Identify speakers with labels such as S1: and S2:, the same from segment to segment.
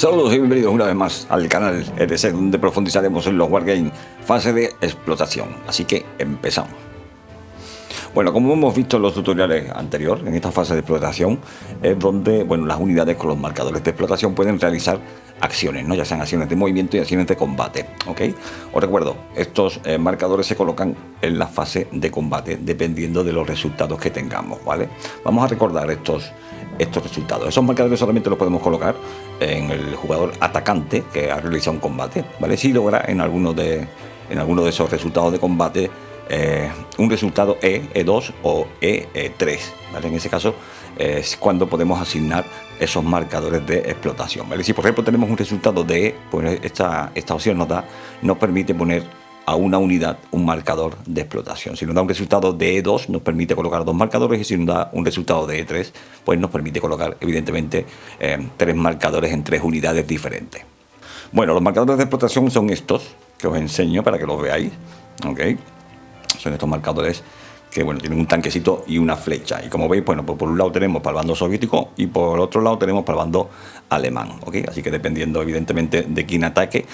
S1: Saludos y bienvenidos una vez más al canal EDC, donde profundizaremos en los Wargames, fase de explotación. Así que empezamos. Bueno, como hemos visto en los tutoriales anteriores, en esta fase de explotación es donde las unidades con los marcadores de explotación pueden realizar acciones, ¿no? Ya sean acciones de movimiento y acciones de combate, ¿ok? Os recuerdo, estos marcadores se colocan en la fase de combate dependiendo de los resultados que tengamos, ¿vale? Vamos a recordar estos resultados. Esos marcadores solamente los podemos colocar en el jugador atacante que ha realizado un combate, ¿vale? Si logra en alguno de esos resultados de combate un resultado E2 o E3, ¿vale? En ese caso es cuando podemos asignar esos marcadores de explotación, ¿vale? Si por ejemplo tenemos un resultado de E, pues esta opción nos permite poner a una unidad un marcador de explotación. Si nos da un resultado de E2 nos permite colocar dos marcadores, y si nos da un resultado de E3 pues nos permite colocar evidentemente tres marcadores en tres unidades diferentes. Bueno, los marcadores de explotación son estos que os enseño para que los veáis, ¿ok? Son estos marcadores que tienen un tanquecito y una flecha, y como veis, pues por un lado tenemos para el bando soviético y por otro lado tenemos para el bando alemán, ¿ok? Así que dependiendo evidentemente de quién ataque,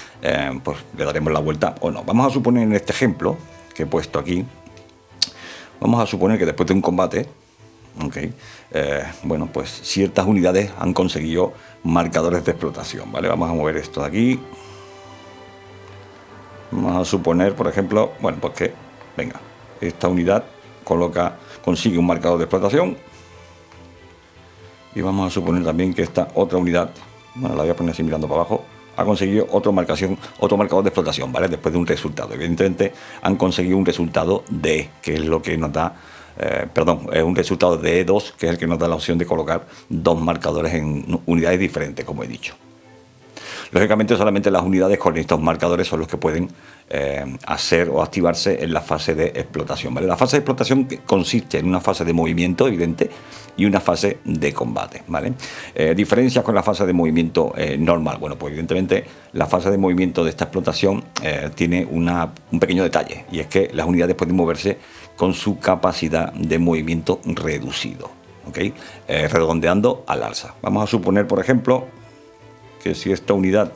S1: pues le daremos la vuelta o no. Vamos a suponer en este ejemplo que he puesto aquí, vamos a suponer que después de un combate, ¿ok? Pues ciertas unidades han conseguido marcadores de explotación, ¿vale? Vamos a mover esto de aquí. Vamos a suponer, por ejemplo, pues que, venga, esta unidad consigue un marcador de explotación, y vamos a suponer también que esta otra unidad, la voy a poner así mirando para abajo, ha conseguido otro marcador de explotación, ¿vale? Después de un resultado. Evidentemente han conseguido un resultado de E, que es lo que nos da, un resultado de E2, que es el que nos da la opción de colocar dos marcadores en unidades diferentes, como he dicho. Lógicamente solamente las unidades con estos marcadores son los que pueden hacer o activarse en la fase de explotación, ¿vale? La fase de explotación consiste en una fase de movimiento evidente y una fase de combate, ¿vale? Diferencias con la fase de movimiento normal. Pues evidentemente la fase de movimiento de esta explotación tiene un pequeño detalle, y es que las unidades pueden moverse con su capacidad de movimiento reducido, ¿ok? Redondeando al alza. Vamos a suponer, por ejemplo, que si esta unidad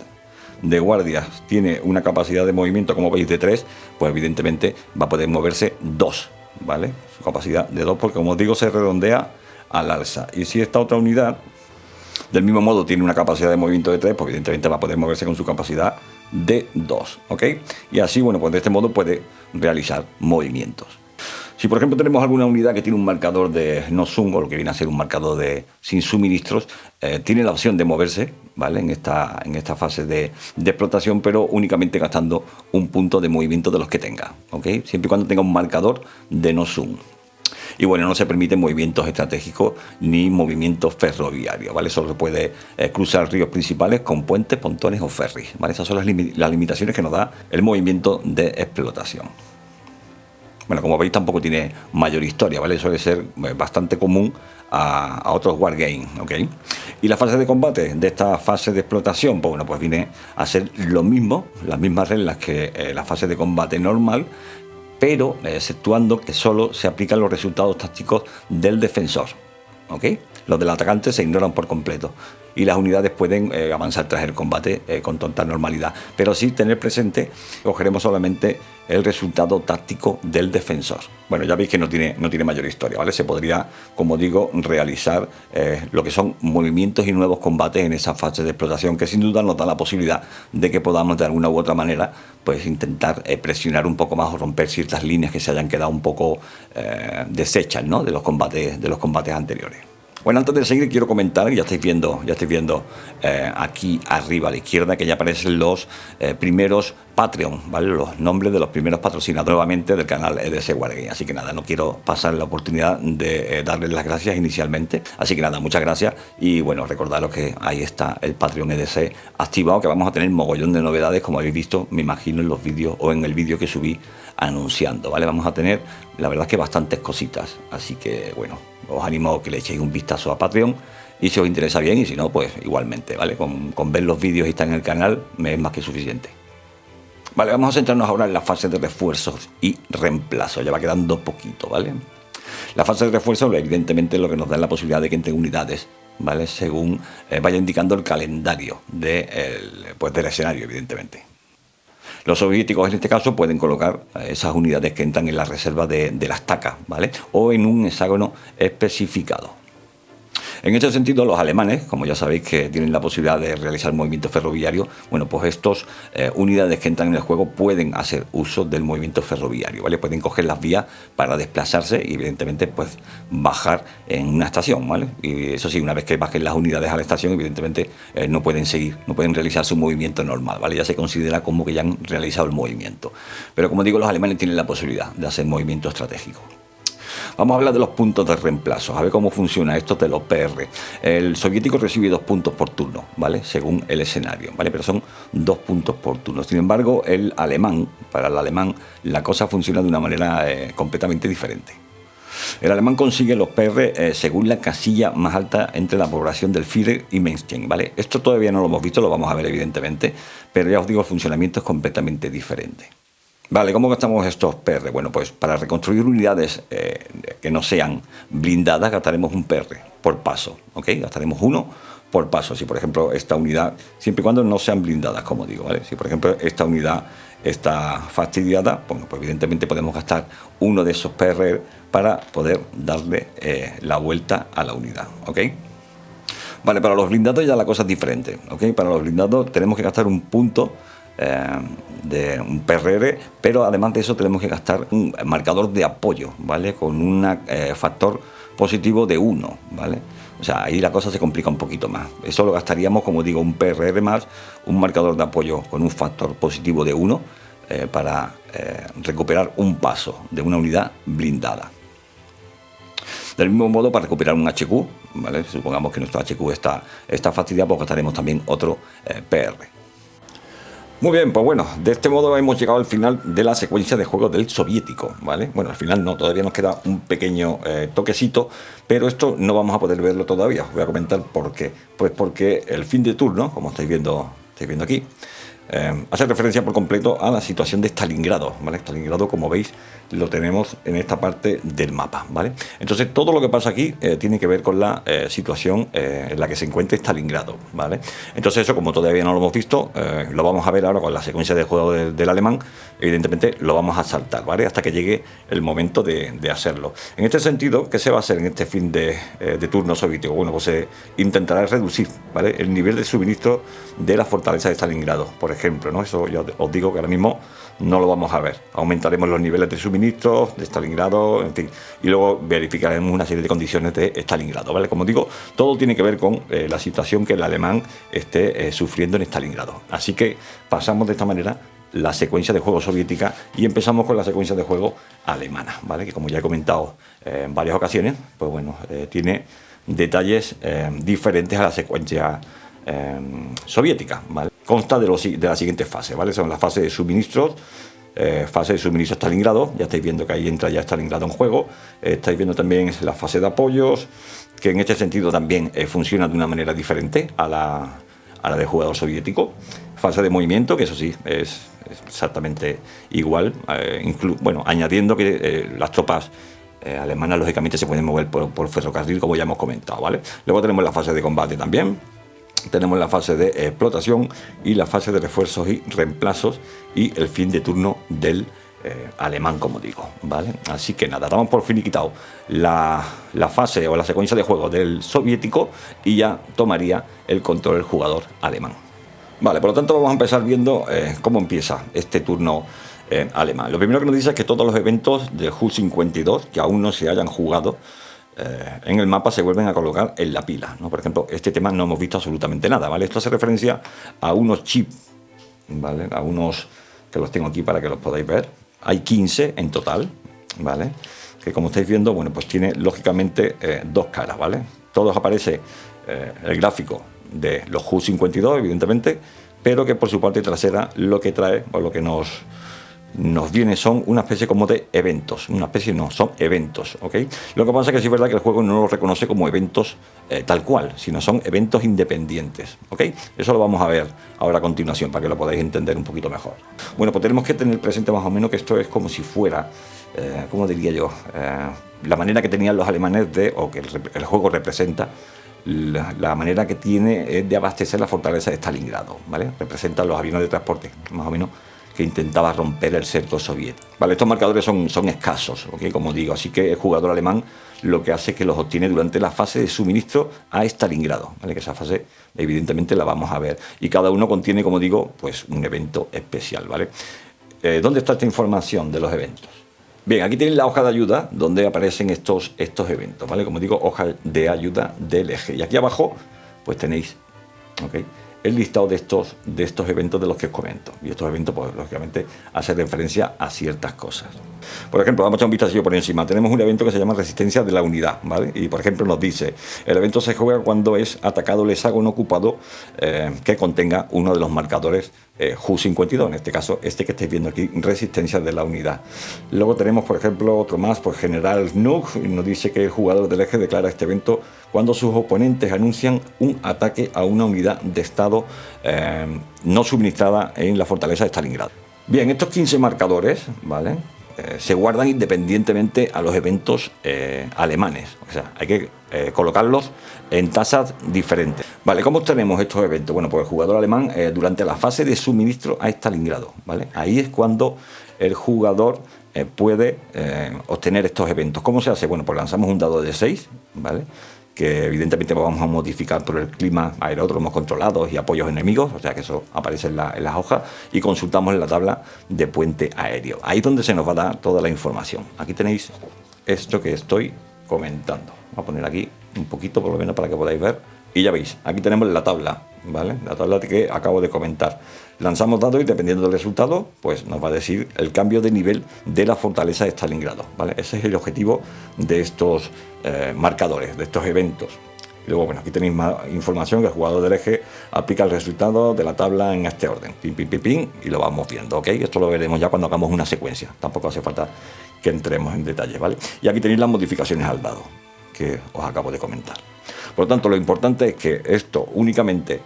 S1: de guardias tiene una capacidad de movimiento, como veis, de 3, pues evidentemente va a poder moverse 2, ¿vale? Su capacidad de 2, porque como os digo, se redondea al alza. Y si esta otra unidad del mismo modo tiene una capacidad de movimiento de 3, pues evidentemente va a poder moverse con su capacidad de 2, ¿ok? Y así, pues de este modo puede realizar movimientos. Si por ejemplo tenemos alguna unidad que tiene un marcador de no sum, o lo que viene a ser un marcador de sin suministros, tiene la opción de moverse, ¿vale? En esta fase de explotación, pero únicamente gastando un punto de movimiento de los que tenga, ¿ok? Siempre y cuando tenga un marcador de no sum. Y no se permiten movimientos estratégicos ni movimientos ferroviarios, ¿vale? Solo se puede cruzar ríos principales con puentes, pontones o ferries, ¿vale? Esas son las limitaciones que nos da el movimiento de explotación. Como veis, tampoco tiene mayor historia, ¿vale? Suele ser bastante común a otros wargames, ¿ok? Y la fase de combate de esta fase de explotación, pues viene a ser lo mismo, las mismas reglas que la fase de combate normal, pero exceptuando que solo se aplican los resultados tácticos del defensor, ¿ok? Los del atacante se ignoran por completo, y las unidades pueden avanzar tras el combate con total normalidad, pero sí tener presente, cogeremos solamente el resultado táctico del defensor. Ya veis que no tiene mayor historia, ¿vale? Se podría, como digo, realizar lo que son movimientos y nuevos combates en esa fase de explotación, que sin duda nos da la posibilidad de que podamos de alguna u otra manera pues intentar presionar un poco más o romper ciertas líneas que se hayan quedado un poco deshechas, ¿no? de los combates anteriores. Antes de seguir quiero comentar, ya estáis viendo aquí arriba a la izquierda que ya aparecen los primeros Patreon, ¿vale? Los nombres de los primeros patrocinadores nuevamente del canal EDC Wargame. Así que nada, no quiero pasar la oportunidad de darles las gracias inicialmente. Así que nada, muchas gracias, y recordaros que ahí está el Patreon EDC activado, que vamos a tener mogollón de novedades, como habéis visto, me imagino, en los vídeos o en el vídeo que subí anunciando, ¿vale? Vamos a tener, la verdad, que bastantes cositas, así que os animo a que le echéis un vistazo a Patreon, y si os interesa bien, y si no, pues igualmente, ¿vale? Con ver los vídeos y estar en el canal me es más que suficiente. Vale, vamos a centrarnos ahora en la fase de refuerzos y reemplazo, ya va quedando poquito, ¿vale? La fase de refuerzo, evidentemente, lo que nos da la posibilidad de que entre unidades ¿vale? Según vaya indicando el calendario del escenario, evidentemente. Los soviéticos en este caso pueden colocar esas unidades que entran en la reserva de la estaca, ¿vale? O en un hexágono especificado. En este sentido, los alemanes, como ya sabéis que tienen la posibilidad de realizar movimiento ferroviario, bueno, pues estos unidades que entran en el juego pueden hacer uso del movimiento ferroviario, ¿vale? Pueden coger las vías para desplazarse y evidentemente pues bajar en una estación, ¿vale? Y eso sí, una vez que bajen las unidades a la estación, evidentemente no pueden seguir, no pueden realizar su movimiento normal, ¿vale? Ya se considera como que ya han realizado el movimiento. Pero como digo, los alemanes tienen la posibilidad de hacer movimiento estratégico. Vamos a hablar de los puntos de reemplazo, a ver cómo funciona esto de los PR. El soviético recibe 2 puntos por turno, ¿vale? Según el escenario, ¿vale? Pero son 2 puntos por turno. Sin embargo, para el alemán, la cosa funciona de una manera completamente diferente. El alemán consigue los PR según la casilla más alta entre la población del Führer y Manstein, ¿vale? Esto todavía no lo hemos visto, lo vamos a ver evidentemente, pero ya os digo, el funcionamiento es completamente diferente. Vale, ¿cómo gastamos estos PR? Bueno, pues para reconstruir unidades que no sean blindadas gastaremos un PR por paso, ¿ok? Gastaremos uno por paso. Si por ejemplo esta unidad, siempre y cuando no sean blindadas, como digo, ¿vale? Si por ejemplo esta unidad está fastidiada, bueno, pues evidentemente podemos gastar uno de esos PR para poder darle la vuelta a la unidad, ¿ok? Vale, para los blindados ya la cosa es diferente, ¿ok? Para los blindados tenemos que gastar un punto de un PRR, pero además de eso tenemos que gastar un marcador de apoyo, ¿vale? Con un factor positivo de 1, ¿vale? O sea, ahí la cosa se complica un poquito más. Eso lo gastaríamos, como digo, un PRR más un marcador de apoyo con un factor positivo de 1 para recuperar un paso de una unidad blindada. Del mismo modo, para recuperar un HQ, ¿vale? Supongamos que nuestro HQ está fastidiado, pues gastaremos también otro PR. Muy bien, pues bueno, de este modo hemos llegado al final de la secuencia de juegos del soviético, ¿vale? Bueno, al final no, todavía nos queda un pequeño toquecito, pero esto no vamos a poder verlo todavía. Os voy a comentar por qué. Pues porque el fin de turno, como estáis viendo aquí, hace referencia por completo a la situación de Stalingrado, ¿vale? Stalingrado, como veis, lo tenemos en esta parte del mapa, ¿vale? Entonces, todo lo que pasa aquí tiene que ver con la situación en la que se encuentra Stalingrado, ¿vale? Entonces, eso, como todavía no lo hemos visto, lo vamos a ver ahora con la secuencia de juego del alemán. Evidentemente, lo vamos a saltar, ¿vale? Hasta que llegue el momento de hacerlo. En este sentido, ¿qué se va a hacer en este fin de turno soviético? Bueno, pues se intentará reducir, ¿vale? El nivel de suministro de la fortaleza de Stalingrado, por ejemplo, ¿no? Eso ya os digo que ahora mismo no lo vamos a ver. Aumentaremos los niveles de suministro de Stalingrado, en fin, y luego verificaremos una serie de condiciones de Stalingrado, ¿vale? Como digo, todo tiene que ver con la situación que el alemán esté sufriendo en Stalingrado. Así que pasamos de esta manera la secuencia de juego soviética y empezamos con la secuencia de juego alemana, ¿vale? Que como ya he comentado en varias ocasiones, pues bueno, tiene detalles diferentes a la secuencia soviética, ¿vale? Consta de la siguiente fase, ¿vale? Son las fases de suministros, fase de suministro Stalingrado, ya estáis viendo que ahí entra ya Stalingrado en juego, estáis viendo también la fase de apoyos, que en este sentido también funciona de una manera diferente a la de jugador soviético, fase de movimiento, que eso sí, es exactamente igual, bueno, añadiendo que las tropas alemanas lógicamente se pueden mover por ferrocarril, como ya hemos comentado, ¿vale? Luego tenemos la fase de combate también. Tenemos la fase de explotación y la fase de refuerzos y reemplazos y el fin de turno del alemán, como digo, ¿vale? Así que nada, damos por finiquitado la fase o la secuencia de juego del soviético y ya tomaría el control el jugador alemán. Vale, por lo tanto vamos a empezar viendo cómo empieza este turno alemán. Lo primero que nos dice es que todos los eventos de Ju-52 que aún no se hayan jugado en el mapa se vuelven a colocar en la pila, ¿no? Por ejemplo, este tema no hemos visto absolutamente nada, ¿vale? Esto hace referencia a unos chips, ¿vale? A unos que los tengo aquí para que los podáis ver. Hay 15 en total, ¿vale? Que como estáis viendo, bueno, pues tiene lógicamente dos caras, ¿vale? Todos aparece el gráfico de los Ju-52, evidentemente, pero que por su parte trasera lo que trae o lo que nos viene son una especie como de eventos, son eventos, ¿ok? Lo que pasa es que sí es verdad que el juego no los reconoce como eventos tal cual, sino son eventos independientes, ¿ok? Eso lo vamos a ver ahora a continuación para que lo podáis entender un poquito mejor. Bueno, pues tenemos que tener presente más o menos que esto es como si fuera, ¿cómo diría yo? La manera que tenían los alemanes o que el juego representa la manera que tiene es de abastecer la fortaleza de Stalingrado, ¿vale? Representan los aviones de transporte, más o menos, que intentaba romper el cerco soviético. Vale, estos marcadores son escasos, ¿ok? Como digo, así que el jugador alemán lo que hace es que los obtiene durante la fase de suministro a Stalingrado, ¿vale? Que esa fase evidentemente la vamos a ver. Y cada uno contiene, como digo, pues un evento especial, ¿vale? ¿Dónde está esta información de los eventos? Bien, aquí tenéis la hoja de ayuda donde aparecen estos eventos, ¿vale? Como digo, hoja de ayuda del eje. Y aquí abajo, pues tenéis, ¿ok?, el listado de estos eventos de los que os comento. Y estos eventos, pues lógicamente, hacen referencia a ciertas cosas. Por ejemplo, vamos a echar un vistazo por encima. Tenemos un evento que se llama Resistencia de la Unidad, ¿vale? Y, por ejemplo, nos dice, el evento se juega cuando es atacado el hexágono ocupado que contenga uno de los marcadores Ju-52, en este caso, este que estáis viendo aquí, Resistencia de la Unidad. Luego tenemos, por ejemplo, otro más, pues General Snook, y nos dice que el jugador del eje declara este evento cuando sus oponentes anuncian un ataque a una unidad de estado no suministrada en la fortaleza de Stalingrado. Bien, estos 15 marcadores, ¿vale?, se guardan independientemente a los eventos alemanes. O sea, hay que colocarlos en tasas diferentes. Vale, ¿cómo obtenemos estos eventos? Bueno, pues el jugador alemán durante la fase de suministro a Stalingrado, ¿vale? Ahí es cuando el jugador puede obtener estos eventos. ¿Cómo se hace? Bueno, pues lanzamos un dado de 6, ¿vale?, que evidentemente vamos a modificar por el clima, aeródromos controlados y apoyos enemigos, o sea que eso aparece en las hojas, y consultamos en la tabla de puente aéreo. Ahí es donde se nos va a dar toda la información. Aquí tenéis esto que estoy comentando. Voy a poner aquí un poquito, por lo menos, para que podáis ver. Y ya veis, aquí tenemos la tabla, ¿vale? La tabla que acabo de comentar. Lanzamos dados y dependiendo del resultado, pues nos va a decir el cambio de nivel de la fortaleza de Stalingrado, ¿vale? Ese es el objetivo de estos marcadores, de estos eventos. Y luego, bueno, aquí tenéis más información que el jugador del eje aplica el resultado de la tabla en este orden. Pim, pim, pim, pim, y lo vamos viendo, ¿ok? Esto lo veremos ya cuando hagamos una secuencia. Tampoco hace falta que entremos en detalle, ¿vale? Y aquí tenéis las modificaciones al dado que os acabo de comentar. Por lo tanto, lo importante es que esto únicamente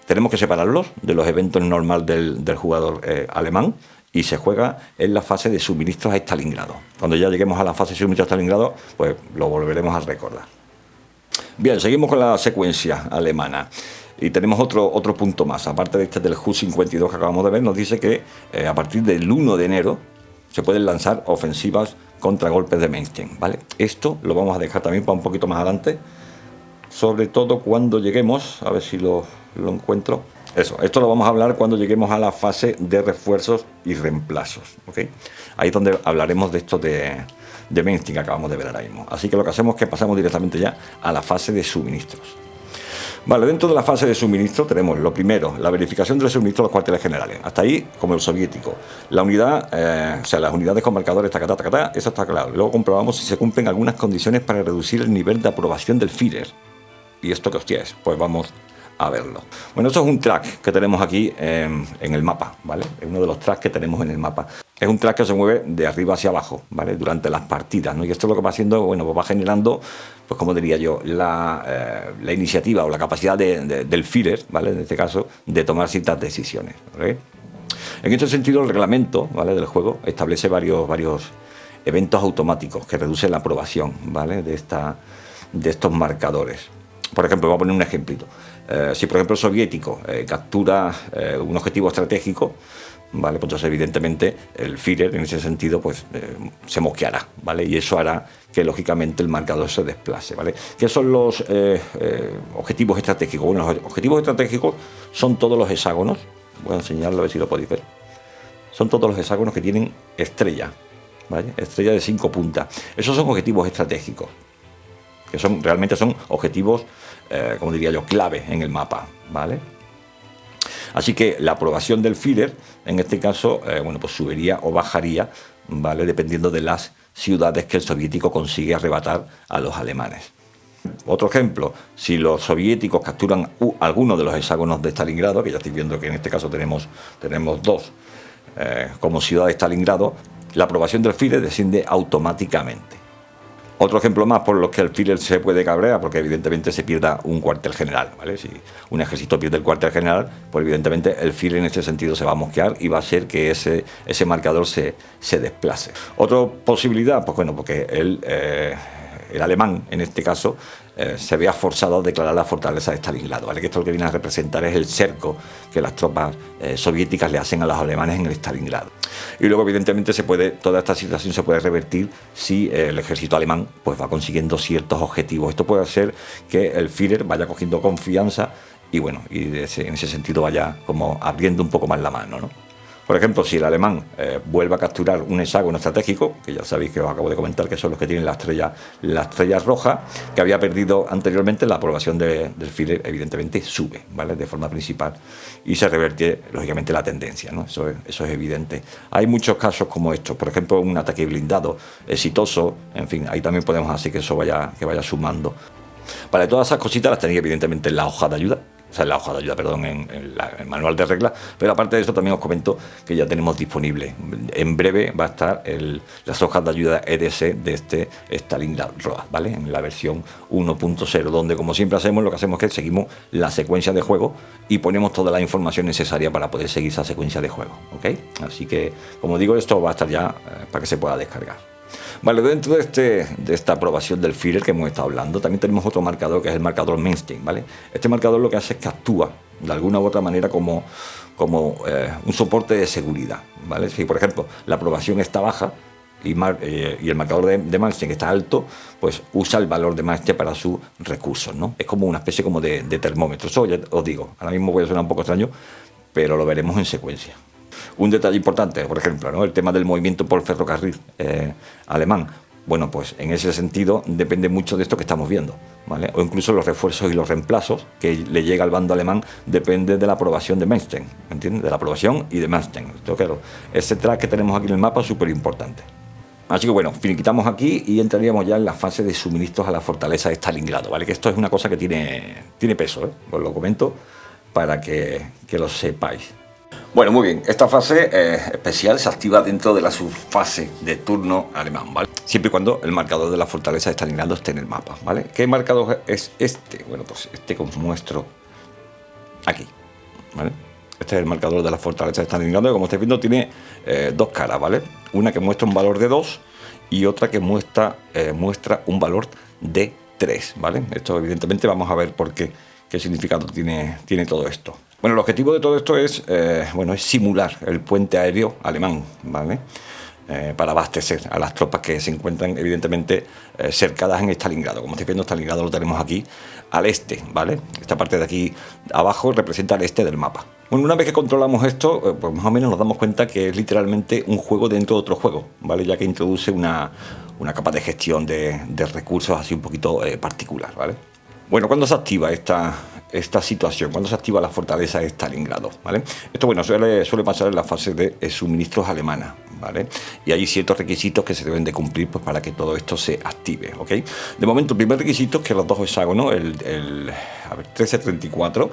S1: tenemos que separarlos de los eventos normales del jugador alemán, y se juega en la fase de suministros a Stalingrado. Cuando ya lleguemos a la fase de suministros a Stalingrado, pues lo volveremos a recordar. Bien, seguimos con la secuencia alemana. Y tenemos otro punto más, aparte de este del Ju-52 que acabamos de ver, nos dice que a partir del 1 de enero se pueden lanzar ofensivas contra golpes de Manstein, ¿vale? Esto lo vamos a dejar también para un poquito más adelante, sobre todo cuando lleguemos, a ver si lo encuentro. Esto lo vamos a hablar cuando lleguemos a la fase de refuerzos y reemplazos, ¿ok? Ahí es donde hablaremos de esto de Manstein que acabamos de ver ahora mismo. Así que lo que hacemos es que pasamos directamente ya a la fase de suministros. Vale, dentro de la fase de suministro tenemos lo primero, la verificación del suministro de los cuarteles generales. Hasta ahí, como el soviético. La unidad, o sea, las unidades con marcadores, tacatá, eso está claro. Luego comprobamos si se cumplen algunas condiciones para reducir el nivel de aprobación del Führer. ¿Y esto qué hostia es? Pues vamos a verlo. Bueno, esto es un track que tenemos aquí en el mapa, ¿vale? Es uno de los tracks que tenemos en el mapa. Es un track que se mueve de arriba hacia abajo, ¿vale?, durante las partidas, ¿no? Y esto es lo que va haciendo, bueno, pues va generando, pues como diría yo, la iniciativa o la capacidad del Führer, ¿vale?, en este caso, de tomar ciertas decisiones, ¿vale? En este sentido, el reglamento, ¿vale?, del juego establece varios eventos automáticos que reducen la aprobación, ¿vale?, de estos marcadores. Por ejemplo, voy a poner un ejemplito. Si, por ejemplo, el soviético captura un objetivo estratégico, ¿vale?, pues entonces evidentemente el Führer en ese sentido pues se mosqueará, ¿vale?, y eso hará que lógicamente el marcador se desplace, ¿vale? ¿Qué son los objetivos estratégicos? Bueno, los objetivos estratégicos son todos los hexágonos. Voy a enseñarlo a ver si lo podéis ver. Son todos los hexágonos que tienen estrella, ¿vale?, estrella de 5 puntas. Esos son objetivos estratégicos, que realmente son objetivos, como diría yo, clave en el mapa, ¿vale? Así que la aprobación del Führer, en este caso, bueno, pues subiría o bajaría, ¿vale?, dependiendo de las ciudades que el soviético consigue arrebatar a los alemanes. Otro ejemplo, si los soviéticos capturan alguno de los hexágonos de Stalingrado, que ya estoy viendo que en este caso tenemos dos como ciudad de Stalingrado, la aprobación del Führer desciende automáticamente. Otro ejemplo más por los que el Führer se puede cabrear, porque evidentemente se pierda un cuartel general, ¿vale? Si un ejército pierde el cuartel general, pues evidentemente el Führer en este sentido se va a mosquear y va a hacer que ese marcador se desplace. Otra posibilidad, pues bueno, porque él el alemán, en este caso, se vea forzado a declarar la fortaleza de Stalingrado, ¿vale? Que esto lo que viene a representar es el cerco que las tropas soviéticas le hacen a los alemanes en el Stalingrado. Y luego, evidentemente, toda esta situación se puede revertir si el ejército alemán pues va consiguiendo ciertos objetivos. Esto puede hacer que el Führer vaya cogiendo confianza y bueno, en ese sentido vaya como abriendo un poco más la mano, ¿no? Por ejemplo, si el alemán vuelve a capturar un hexágono estratégico, que ya sabéis que os acabo de comentar que son los que tienen la estrella roja, que había perdido anteriormente, la aprobación del Führer evidentemente sube, ¿vale? De forma principal, y se revierte lógicamente la tendencia, ¿no? Eso es evidente. Hay muchos casos como estos, por ejemplo, un ataque blindado exitoso, en fin, ahí también podemos hacer que eso vaya sumando. Vale, todas esas cositas las tenéis evidentemente en la hoja de ayuda. O sea, en la hoja de ayuda, perdón, en el manual de reglas, pero aparte de eso también os comento que ya tenemos disponible. En breve va a estar las hojas de ayuda EDC de este Stalingrad Road, ¿vale? En la versión 1.0, donde como siempre hacemos, lo que hacemos es que seguimos la secuencia de juego y ponemos toda la información necesaria para poder seguir esa secuencia de juego, ¿ok? Así que, como digo, esto va a estar ya para que se pueda descargar. Vale, dentro de esta aprobación del Führer que hemos estado hablando, también tenemos otro marcador que es el marcador Manstein, ¿vale? Este marcador lo que hace es que actúa de alguna u otra manera como un soporte de seguridad, ¿vale? Si, por ejemplo, la aprobación está baja y el marcador de Manstein está alto, pues usa el valor de Manstein para sus recursos, ¿no? Es como una especie como de termómetro. Eso ya os digo, ahora mismo puede sonar un poco extraño, pero lo veremos en secuencia. Un detalle importante, por ejemplo, ¿no? El tema del movimiento por ferrocarril alemán. Bueno, pues en ese sentido depende mucho de esto que estamos viendo, ¿vale? O incluso los refuerzos y los reemplazos que le llega al bando alemán depende de la aprobación de Manstein, ¿me entiendes? De la aprobación y de Manstein. Esto, claro, ese track que tenemos aquí en el mapa es súper importante. Así que bueno, finiquitamos aquí y entraríamos ya en la fase de suministros a la fortaleza de Stalingrado, ¿vale? Que esto es una cosa que tiene peso, ¿eh? Os lo comento para que lo sepáis. Bueno, muy bien, esta fase especial se activa dentro de la subfase de turno alemán, ¿vale? Siempre y cuando el marcador de la fortaleza de Stalingrado esté en el mapa, ¿vale? ¿Qué marcador es este? Bueno, pues este que os muestro aquí, ¿vale? Este es el marcador de la fortaleza de Stalingrado, que como estáis viendo tiene dos caras, ¿vale? Una que muestra un valor de 2 y otra que muestra un valor de 3, ¿vale? Esto evidentemente vamos a ver por qué significado tiene todo esto. Bueno, el objetivo de todo esto es simular el puente aéreo alemán, ¿vale? Para abastecer a las tropas que se encuentran evidentemente cercadas en Stalingrado. Como estáis viendo, Stalingrado lo tenemos aquí al este, ¿vale? Esta parte de aquí abajo representa el este del mapa. Bueno, una vez que controlamos esto, pues más o menos nos damos cuenta que es literalmente un juego dentro de otro juego, ¿vale? Ya que introduce una capa de gestión de recursos así un poquito particular, ¿vale? Bueno, ¿cuándo se activa esta situación? ¿Cuándo se activa la fortaleza de Stalingrado? ¿Vale? Esto, bueno, suele pasar en la fase de suministros alemana, ¿vale? Y hay ciertos requisitos que se deben de cumplir pues, para que todo esto se active, ¿ok? De momento, el primer requisito es que los dos hexágonos, el 1334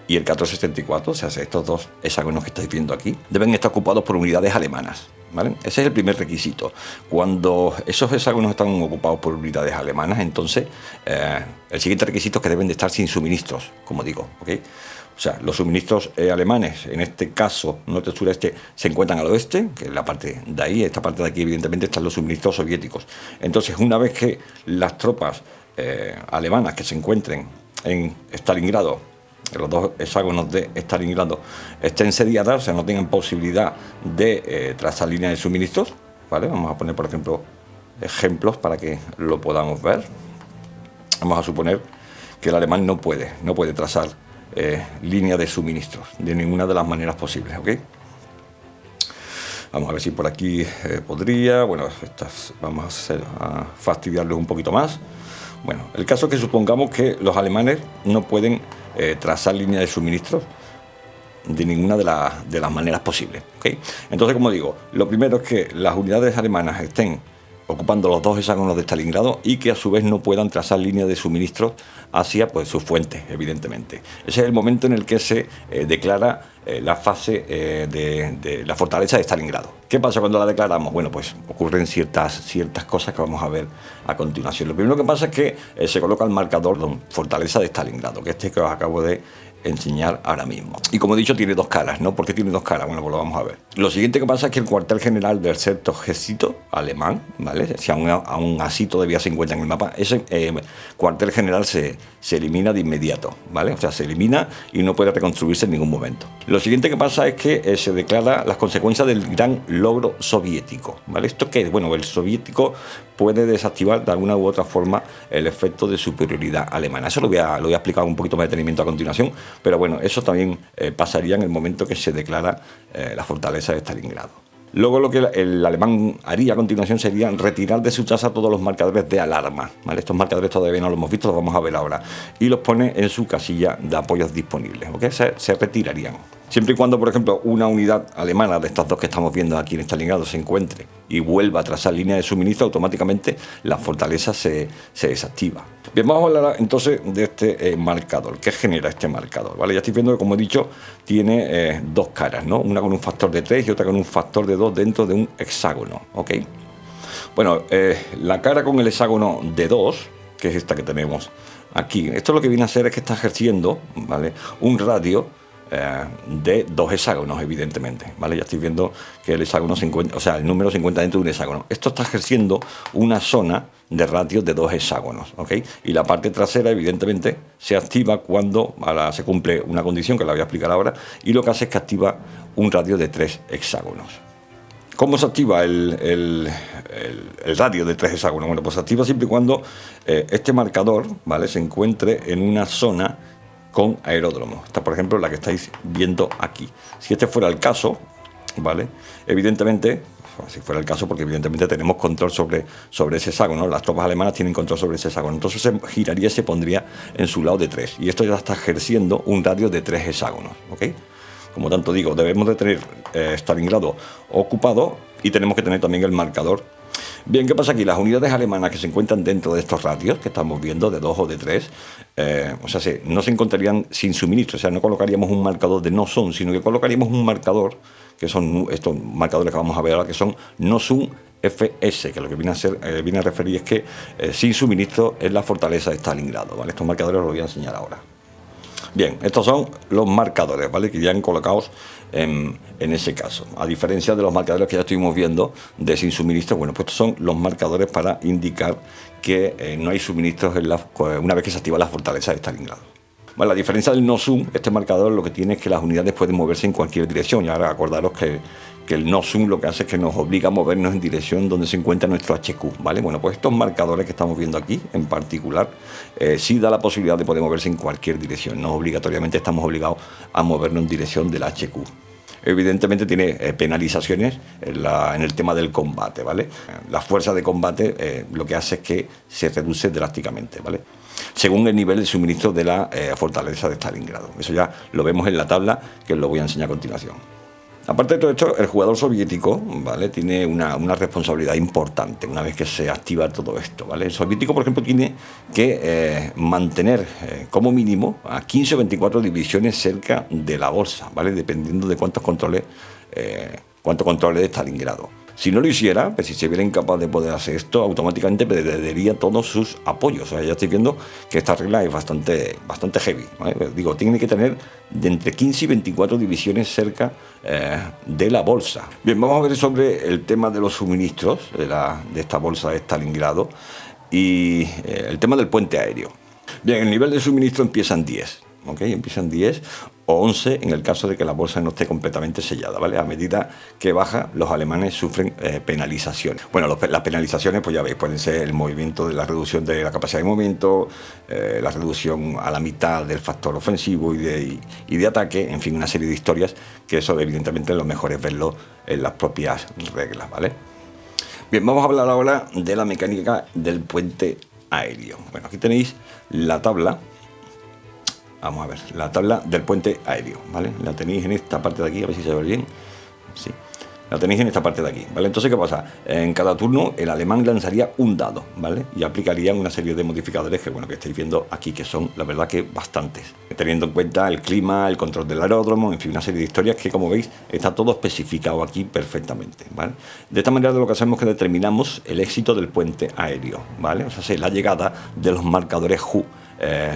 S1: y el 1474, o sea, estos dos hexágonos que estáis viendo aquí, deben estar ocupados por unidades alemanas, ¿vale? Ese es el primer requisito. Cuando esos hexágonos están ocupados por unidades alemanas, entonces el siguiente requisito es que deben de estar sin suministros, como digo, ¿ok? O sea, los suministros alemanes, en este caso norte-sureste, se encuentran al oeste, que es la parte de ahí. Esta parte de aquí, evidentemente, están los suministros soviéticos. Entonces, una vez que las tropas alemanas que se encuentren en Stalingrado, los dos hexágonos de Stalingrado, estén sediadas, o sea, no tengan posibilidad de trazar líneas de suministros, ¿vale? Vamos a poner, por ejemplo, ejemplos para que lo podamos ver. Vamos a suponer que el alemán no puede trazar línea de suministros de ninguna de las maneras posibles, ¿ok? Vamos a ver si por aquí podría. Bueno, vamos a fastidiarlos un poquito más. Bueno, el caso es que supongamos que los alemanes no pueden trazar línea de suministros de ninguna de las maneras posibles, ¿okay? Entonces, como digo, lo primero es que las unidades alemanas estén ocupando los dos hexágonos de Stalingrado y que a su vez no puedan trazar líneas de suministros hacia pues, sus fuentes, evidentemente. Ese es el momento en el que se declara la fase de la fortaleza de Stalingrado. ¿Qué pasa cuando la declaramos? Bueno, pues ocurren ciertas cosas que vamos a ver a continuación. Lo primero que pasa es que se coloca el marcador de fortaleza de Stalingrado, que que os acabo de enseñar ahora mismo. Y como he dicho, tiene dos caras, ¿no? ¿Por qué tiene dos caras? Bueno, pues lo vamos a ver. Lo siguiente que pasa es que el cuartel general del sexto ejército alemán, ¿vale? Si aún así todavía se encuentra en el mapa, ese cuartel general se elimina de inmediato, ¿vale? O sea, se elimina y no puede reconstruirse en ningún momento. Lo siguiente que pasa es que se declara las consecuencias del gran logro soviético, ¿vale? ¿Esto qué es? Bueno, el soviético puede desactivar de alguna u otra forma el efecto de superioridad alemana. Eso lo voy a explicar un poquito más detenimiento a continuación, pero bueno, eso también pasaría en el momento que se declara la fortaleza de Stalingrado. Luego lo que el alemán haría a continuación sería retirar de su tasa todos los marcadores de alarma, ¿vale? Estos marcadores todavía no los hemos visto, los vamos a ver ahora, y los pone en su casilla de apoyos disponibles, ¿ok? Se retirarían. Siempre y cuando, por ejemplo, una unidad alemana de estas dos que estamos viendo aquí en Stalingrado se encuentre y vuelva a trazar línea de suministro, automáticamente la fortaleza se desactiva. Bien, vamos a hablar entonces de este marcador. ¿Qué genera este marcador? ¿Vale? Ya estoy viendo que, como he dicho, tiene dos caras, ¿no? Una con un factor de 3 y otra con un factor de 2 dentro de un hexágono, ¿ok? Bueno, la cara con el hexágono de 2, que es esta que tenemos aquí, esto lo que viene a hacer es que está ejerciendo, ¿vale?, un radio de dos hexágonos, evidentemente, ¿vale? Ya estoy viendo que el hexágono se encuentra, o sea, el número se encuentra dentro de un hexágono. Esto está ejerciendo una zona de radio de dos hexágonos, ¿ok? Y la parte trasera, evidentemente, se activa cuando se cumple una condición que la voy a explicar ahora, y lo que hace es que activa un radio de 3 hexágonos. ¿Cómo se activa el radio de 3 hexágonos? Bueno, pues se activa siempre y cuando este marcador, ¿vale?, se encuentre en una zona con aeródromo. Esta, por ejemplo, la que estáis viendo aquí. Si este fuera el caso, ¿vale?, evidentemente, si fuera el caso, porque evidentemente tenemos control sobre ese hexágono, las tropas alemanas tienen control sobre ese hexágono, entonces se giraría y se pondría en su lado de 3, y esto ya está ejerciendo un radio de 3 hexágonos, ¿ok? Como tanto digo, debemos de tener Stalingrado ocupado y tenemos que tener también el marcador. Bien, ¿qué pasa aquí? Las unidades alemanas que se encuentran dentro de estos radios que estamos viendo, de 2 o de 3, o sea, no se encontrarían sin suministro, o sea, no colocaríamos un marcador de no son, sino que colocaríamos un marcador, que son estos marcadores que vamos a ver ahora, que son no son FS, que lo que viene a referir es que sin suministro es la fortaleza de Stalingrado, ¿vale? Estos marcadores los voy a enseñar ahora. Bien, estos son los marcadores, ¿vale?, que irían colocados en ese caso. A diferencia de los marcadores que ya estuvimos viendo de sin suministro, bueno, pues estos son los marcadores para indicar que no hay suministros una vez que se activa la fortaleza de Stalingrado. Bueno, la diferencia del no-zoom, este marcador lo que tiene es que las unidades pueden moverse en cualquier dirección. Y ahora acordaros que el no-zoom lo que hace es que nos obliga a movernos en dirección donde se encuentra nuestro HQ, ¿vale? Bueno, pues estos marcadores que estamos viendo aquí, en particular, sí da la posibilidad de poder moverse en cualquier dirección. No obligatoriamente estamos obligados a movernos en dirección del HQ. Evidentemente tiene penalizaciones en el tema del combate, ¿vale? La fuerza de combate lo que hace es que se reduce drásticamente, ¿vale?, según el nivel de suministro de la fortaleza de Stalingrado. Eso ya lo vemos en la tabla, que os lo voy a enseñar a continuación. Aparte de todo esto, el jugador soviético, ¿vale?, tiene una responsabilidad importante una vez que se activa todo esto, ¿vale? El soviético, por ejemplo, tiene que mantener como mínimo a 15 o 24 divisiones cerca de la bolsa, ¿vale?, dependiendo de cuántos controles de Stalingrado. Si no lo hiciera, pues si se viera incapaz de poder hacer esto, automáticamente perdería todos sus apoyos. O sea, ya estoy viendo que esta regla es bastante heavy, ¿vale? Digo, tiene que tener de entre 15 y 24 divisiones cerca de la bolsa. Bien, vamos a ver sobre el tema de los suministros de esta bolsa de Stalingrado y el tema del puente aéreo. Bien, el nivel de suministro empieza en 10. ¿ok? Empiezan 10 o 11 en el caso de que la bolsa no esté completamente sellada, ¿vale? A medida que baja, los alemanes sufren penalizaciones. Bueno, las penalizaciones, pues ya veis, pueden ser el movimiento de la reducción de la capacidad de movimiento, la reducción a la mitad del factor ofensivo y de ataque, en fin, una serie de historias que eso evidentemente lo mejor es verlo en las propias reglas, ¿vale? Bien, vamos a hablar ahora de la mecánica del puente aéreo. Bueno, aquí tenéis la tabla. Vamos a ver, la tabla del puente aéreo, ¿vale? La tenéis en esta parte de aquí, a ver si se ve bien. Sí, la tenéis en esta parte de aquí, ¿vale? Entonces, ¿qué pasa? En cada turno el alemán lanzaría un dado, ¿vale? Y aplicarían una serie de modificadores que, bueno, que estáis viendo aquí, que son, la verdad, que bastantes. Teniendo en cuenta el clima, el control del aeródromo, en fin, una serie de historias que, como veis, está todo especificado aquí perfectamente, ¿vale? De esta manera lo que hacemos es que determinamos el éxito del puente aéreo, ¿vale? O sea, la llegada de los marcadores Ju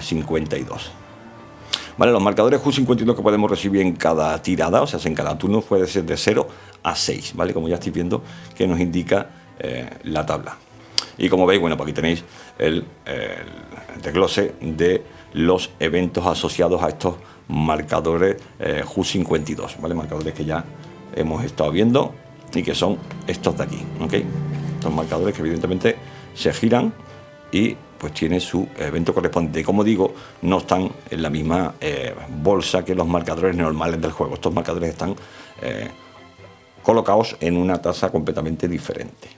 S1: 52. Vale, los marcadores Q52 que podemos recibir en cada tirada, o sea, en cada turno, puede ser de 0 a 6, ¿vale? Como ya estáis viendo que nos indica la tabla. Y como veis, bueno, pues aquí tenéis el desglose de los eventos asociados a estos marcadores Q52, ¿vale? Marcadores que ya hemos estado viendo y que son estos de aquí, ¿ok? Estos marcadores que evidentemente se giran y pues tiene su evento correspondiente. Y como digo, no están en la misma bolsa que los marcadores normales del juego. Estos marcadores están colocados en una tasa completamente diferente.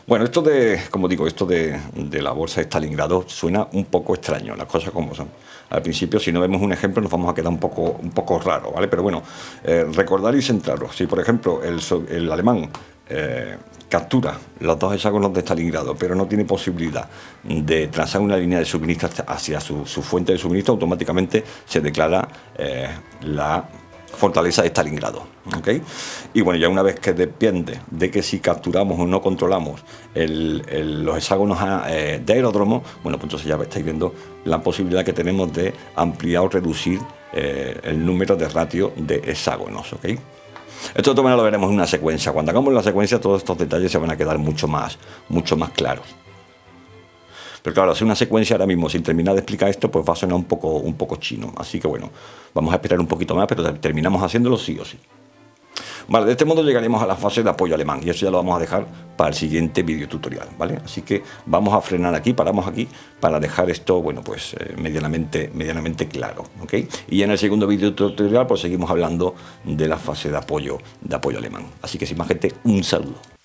S1: Bueno, esto de, como digo, esto de la bolsa de Stalingrado suena un poco extraño, las cosas como son. Al principio, si no vemos un ejemplo, nos vamos a quedar un poco raro, ¿vale? Pero bueno, recordar y centraros. Si, por ejemplo, el alemán captura los dos hexágonos de Stalingrado, pero no tiene posibilidad de trazar una línea de suministro hacia su fuente de suministro, automáticamente se declara la fortaleza de Stalingrado, ¿ok? Y bueno, ya una vez que depende de que si capturamos o no controlamos los hexágonos de aeródromo, bueno, pues entonces ya estáis viendo la posibilidad que tenemos de ampliar o reducir el número de ratio de hexágonos, ¿ok? Esto de todas maneras lo veremos en una secuencia. Cuando hagamos la secuencia, todos estos detalles se van a quedar mucho más claros. Pero claro, hacer una secuencia ahora mismo sin terminar de explicar esto, pues va a sonar un poco chino. Así que bueno, vamos a esperar un poquito más, pero terminamos haciéndolo sí o sí. Vale, de este modo llegaremos a la fase de apoyo alemán y eso ya lo vamos a dejar para el siguiente vídeo tutorial, ¿vale? Así que vamos a frenar aquí, paramos aquí para dejar esto, bueno, pues medianamente claro, ¿ok? Y en el segundo vídeo tutorial pues seguimos hablando de la fase de apoyo alemán. Así que sin más, gente, un saludo.